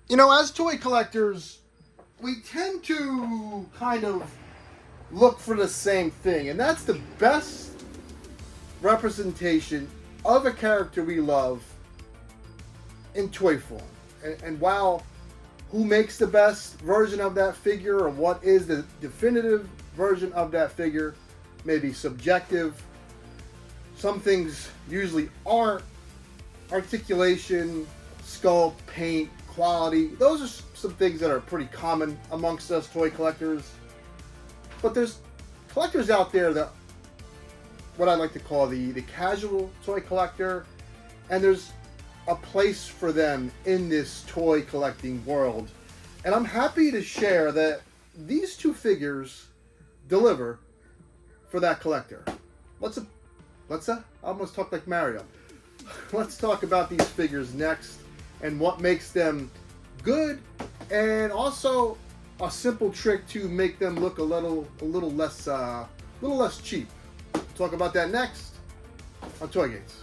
You know, as toy collectors, we tend to kind of look for the same thing, and that's the best representation of a character we love in toy form. And while who makes the best version of that figure or what is the definitive version of that figure may be subjective, some things usually aren't. Articulation, sculpt, paint, quality, those are some things that are pretty common amongst us toy collectors. But there's collectors out there that what I like to call the casual toy collector, and there's a place for them in this toy collecting world. And I'm happy to share that these two figures deliver for that collector. I almost talk like Mario. Let's talk about these figures next and what makes them good, and also a simple trick to make them look a little less cheap. We'll talk about that next on Toy Gates.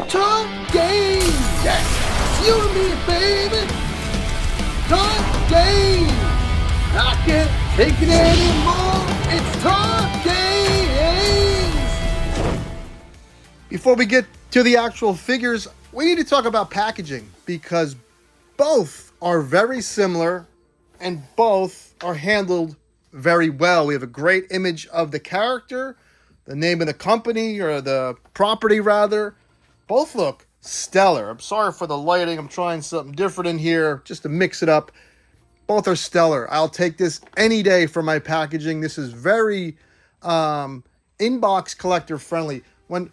Toy Games! Yes! You and me, baby! Toy Games! I can't take it anymore! It's Toy Games! Before we get to the actual figures, we need to talk about packaging, because both are very similar and both are handled very well. We have a great image of the character, the name of the company, or the property rather. Both look stellar. I'm sorry for the lighting. I'm trying something different in here just to mix it up. Both are stellar. I'll take this any day for my packaging. This is very inbox collector friendly. When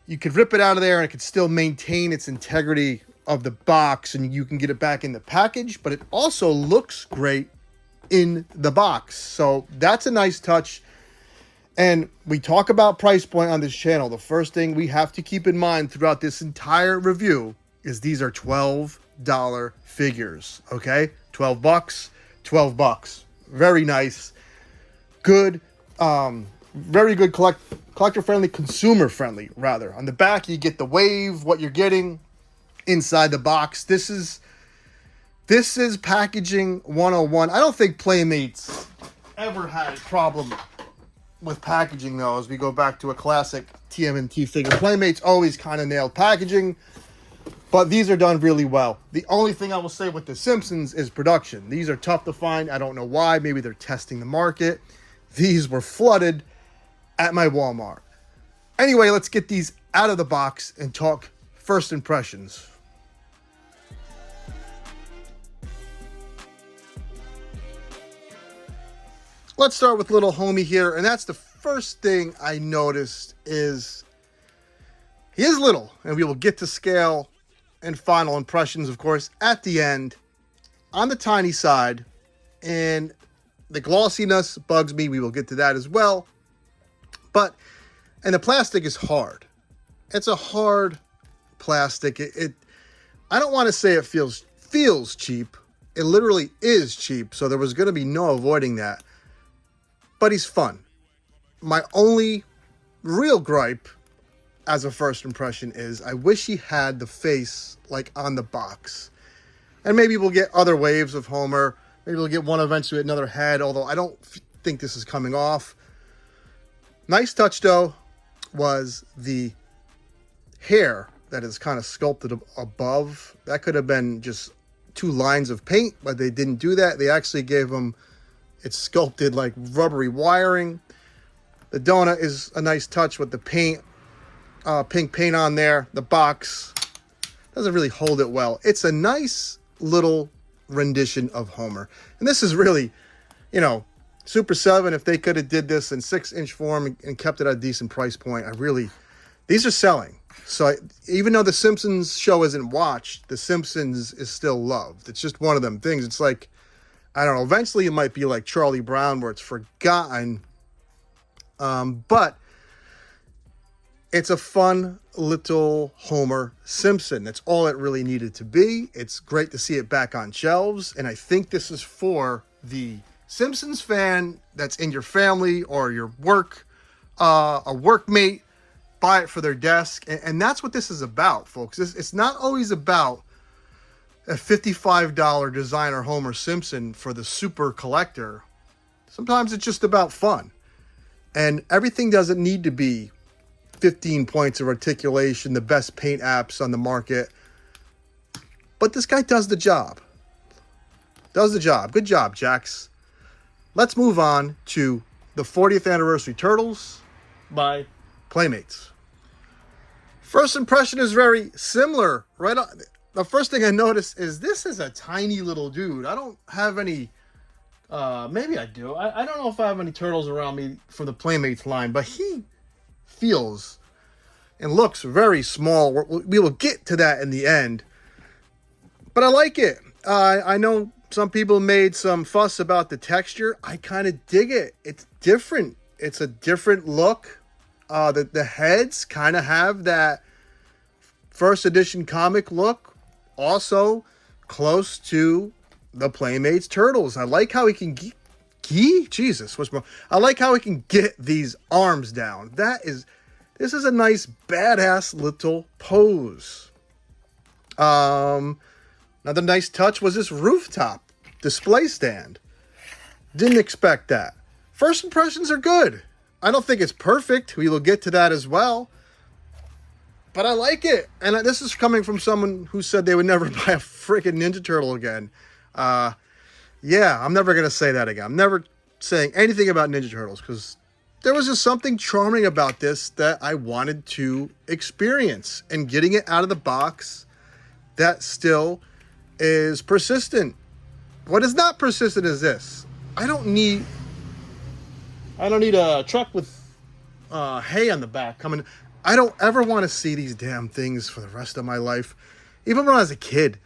you could rip it out of there and it could still maintain its integrity of the box, and you can get it back in the package, but it also looks great in the box. So that's a nice touch. And we talk about price point on this channel. The first thing we have to keep in mind throughout this entire review is these are $12 figures, okay? 12 bucks, 12 bucks. Very nice. Good, very good collector friendly, consumer friendly rather. On the back, you get the wave, what you're getting inside the box. This is packaging 101. I don't think Playmates ever had a problem with packaging though, as we go back to a classic TMNT figure. Playmates always kind of nailed packaging, but these are done really well. The only thing I will say with the Simpsons is production. These are tough to find. I don't know why. Maybe they're testing the market. These were flooded at my Walmart. Anyway, let's get these out of the box and talk first impressions. Let's start with little homie here, and that's the first thing I noticed is he is little, and we will get to scale and final impressions, of course, at the end. On the tiny side, and the glossiness bugs me. We will get to that as well. And the plastic is hard. It's a hard plastic. I don't want to say it feels cheap. It literally is cheap, so there was going to be no avoiding that. But he's fun. My only real gripe as a first impression is I wish he had the face like on the box. And maybe we'll get other waves of Homer. Maybe we'll get one eventually with another head, although I don't think this is coming off. Nice touch, though, was the hair that is kind of sculpted above. That could have been just 2 lines of paint, but they didn't do that. They actually gave him, it's sculpted like rubbery wiring. The donut is a nice touch with the paint, pink paint on there. The box doesn't really hold it well. It's a nice little rendition of Homer. And this is really, Super 7, if they could have did this in 6-inch form and kept it at a decent price point, these are selling. So even though the Simpsons show isn't watched, the Simpsons is still loved. It's just one of them things. It's like, I don't know, eventually it might be like Charlie Brown where it's forgotten. But it's a fun little Homer Simpson. That's all it really needed to be. It's great to see it back on shelves. And I think this is for the Simpsons fan that's in your family or your work, a workmate, buy it for their desk. And that's what this is about, folks. It's not always about a $55 designer Homer Simpson for the super collector. Sometimes it's just about fun. And everything doesn't need to be 15 points of articulation, the best paint apps on the market. But this guy does the job. Does the job. Good job, Jakks. Let's move on to the 40th Anniversary Turtles by Playmates. First impression is very similar. Right on. The first thing I noticed is this is a tiny little dude. I don't have any, maybe I do. I don't know if I have any turtles around me from the Playmates line, but he feels and looks very small. We will get to that in the end. But I like it. I know some people made some fuss about the texture. I kind of dig it. It's different. It's a different look. The heads kind of have that first edition comic look. Also close to the Playmates Turtles. I like how he can I like how he can get these arms down. This is a nice badass little pose. Another nice touch was this rooftop display stand. Didn't expect that. First impressions are good. I don't think it's perfect. We will get to that as well. But I like it. And this is coming from someone who said they would never buy a freaking Ninja Turtle again. Yeah, I'm never going to say that again. I'm never saying anything about Ninja Turtles because there was just something charming about this that I wanted to experience. And getting it out of the box, that still is persistent. What is not persistent is this. I don't need a truck with hay on the back coming. I don't ever want to see these damn things for the rest of my life. Even when I was a kid,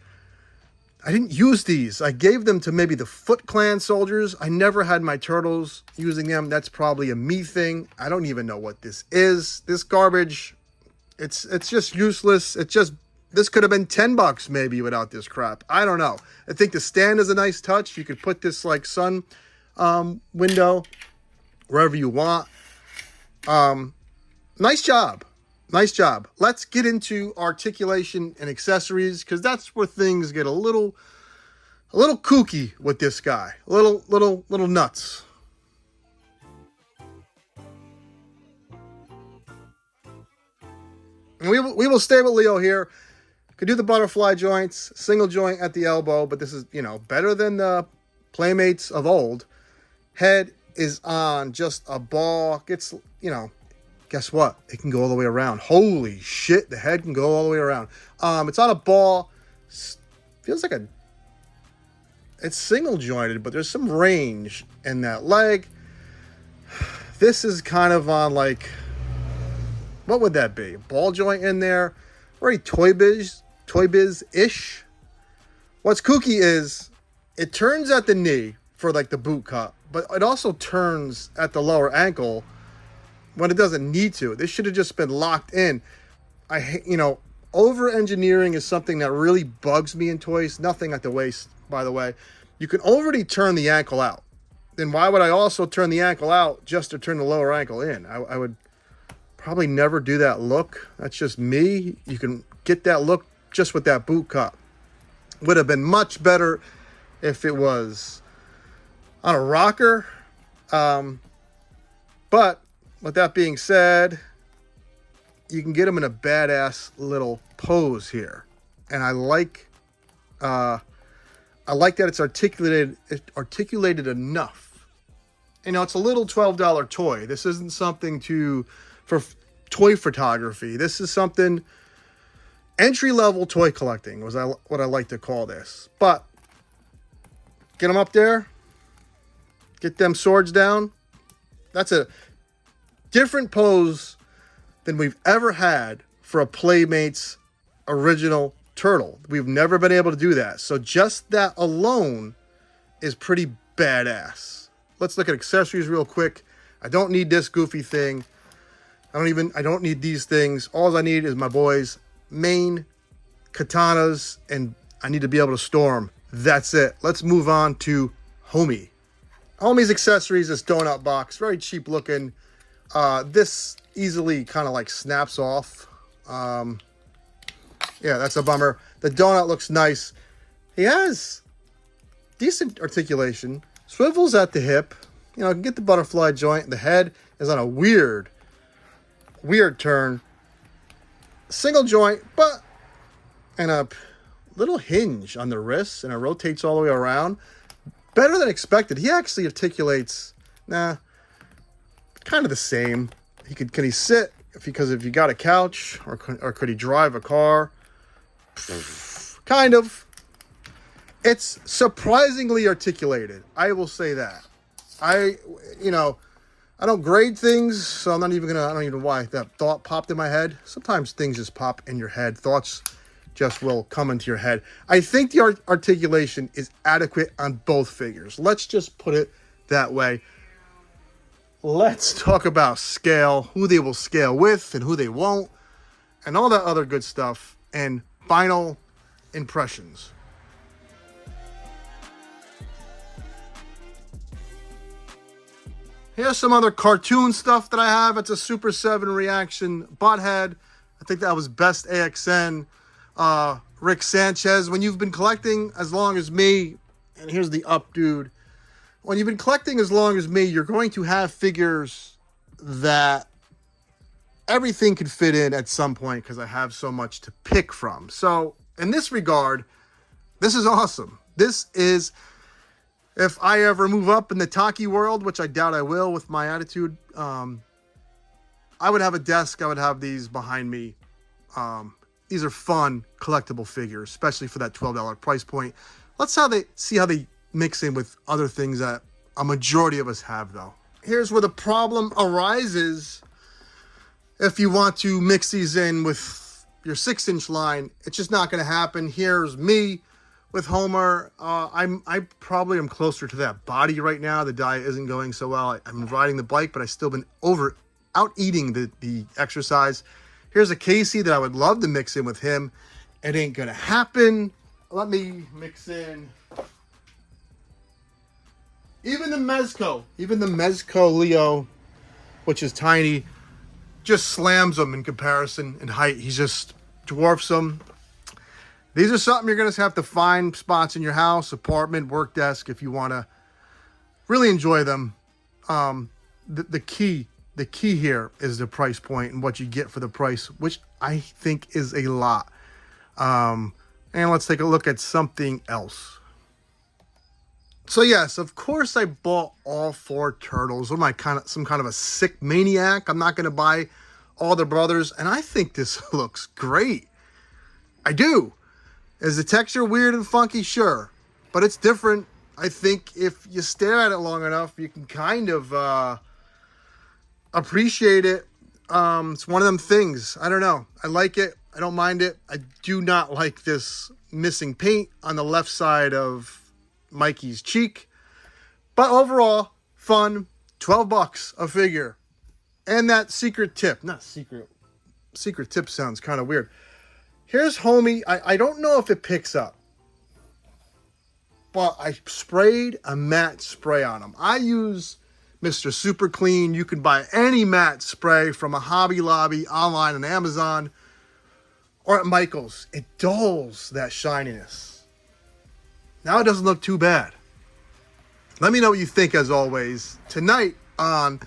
I didn't use these. I gave them to maybe the Foot Clan soldiers. I never had my turtles using them. That's probably a me thing. I don't even know what this is. This garbage, it's just useless. This could have been $10 maybe without this crap. I don't know. I think the stand is a nice touch. You could put this like sun window wherever you want. Nice job. Nice job. Let's get into articulation and accessories because that's where things get a little kooky with this guy. A little nuts. And we will stay with Leo here. Could do the butterfly joints, single joint at the elbow, but this is, better than the Playmates of old. Head is on just a ball. Gets, guess what? It can go all the way around. Holy shit, the head can go all the way around. It's on a ball. Feels like it's single jointed, but there's some range in that leg. This is kind of on like, what would that be? A ball joint in there. Very Toy Biz-ish. What's kooky is it turns at the knee for like the boot cut, but it also turns at the lower ankle when it doesn't need to. This should have just been locked in. Over-engineering is something that really bugs me in toys. Nothing at the waist, by the way. You can already turn the ankle out. Then why would I also turn the ankle out just to turn the lower ankle in? I would probably never do that look. That's just me. You can get that look just with that boot cut. Would have been much better if it was on a rocker. But with that being said, you can get them in a badass little pose here. And I like that it's articulated enough. It's a little $12 toy. This isn't something for toy photography. This is something entry-level toy collecting was what I like to call this. But get them up there. Get them swords down. That's a different pose than we've ever had for a Playmates original turtle. We've never been able to do that. So just that alone is pretty badass. Let's look at accessories real quick. I don't need this goofy thing. I don't need these things. All I need is my boys' main katanas, and I need to be able to store them. That's it. Let's move on to Homie. Homie's accessories, this donut box, very cheap looking. This easily kind of like snaps off. Yeah, that's a bummer. The donut looks nice. He has decent articulation. Swivels at the hip. You know, can get the butterfly joint. The head is on a weird turn. Single joint, but and a little hinge on the wrist, and it rotates all the way around. Better than expected. He actually articulates, kind of the same. Can he sit? Because if you got a couch, or could he drive a car? Kind of. It's surprisingly articulated. I will say that. I don't grade things, so I don't even know why that thought popped in my head. Sometimes things just pop in your head. Thoughts just will come into your head. I think the articulation is adequate on both figures. Let's just put it that way. Let's talk about scale, who they will scale with and who they won't, and all that other good stuff, and final impressions. Here's some other cartoon stuff that I have. It's a Super 7 reaction Butthead. I think that was Best AXN. Rick Sanchez. When you've been collecting as long as me, and here's the up dude. When you've been collecting as long as me, you're going to have figures that everything could fit in at some point because I have so much to pick from. So in this regard, this is awesome. This is... If I ever move up in the Taki world, which I doubt I will with my attitude, I would have a desk. I would have these behind me. These are fun collectible figures, especially for that $12 price point. Let's see how they mix in with other things that a majority of us have, though. Here's where the problem arises. If you want to mix these in with your 6-inch line, it's just not going to happen. Here's me. With Homer, I probably am closer to that body right now. The diet isn't going so well. I'm riding the bike, but I still been out eating the exercise. Here's a Casey that I would love to mix in with him. It ain't gonna happen. Let me mix in even the Mezco Leo, which is tiny, just slams him in comparison in height. He just dwarfs him. These are something you're going to have to find spots in your house, apartment, work desk if you want to really enjoy them. The key here is the price point and what you get for the price, which I think is a lot. And let's take a look at something else. So yes, of course I bought all 4 turtles. What am I, some kind of a sick maniac? I'm not going to buy all the brothers, and I think this looks great. I do. Is the texture weird and funky? Sure. But it's different. I think if you stare at it long enough, you can kind of appreciate it. It's one of them things. I don't know. I like it. I don't mind it. I do not like this missing paint on the left side of Mikey's cheek. But overall, fun. $12 a figure. And that secret tip. Not secret. Secret tip sounds kind of weird. Here's Homie. I don't know if it picks up, but I sprayed a matte spray on him. I use Mr. Super Clean. You can buy any matte spray from a Hobby Lobby, online on Amazon, or at Michael's. It dulls that shininess. Now it doesn't look too bad. Let me know what you think, as always. Tonight on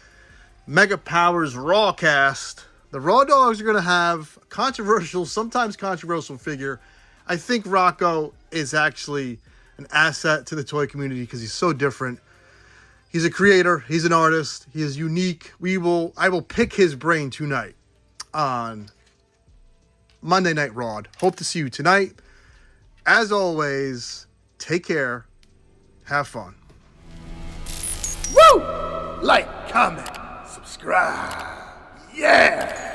Mega Powers Rawcast, the Raw Dogs are going to have sometimes controversial figure. I think Rocco is actually an asset to the toy community because he's so different. He's a creator. He's an artist. He is unique. I will pick his brain tonight on Monday Night Raw. Hope to see you tonight. As always, take care. Have fun. Woo! Like, comment, subscribe. Yeah!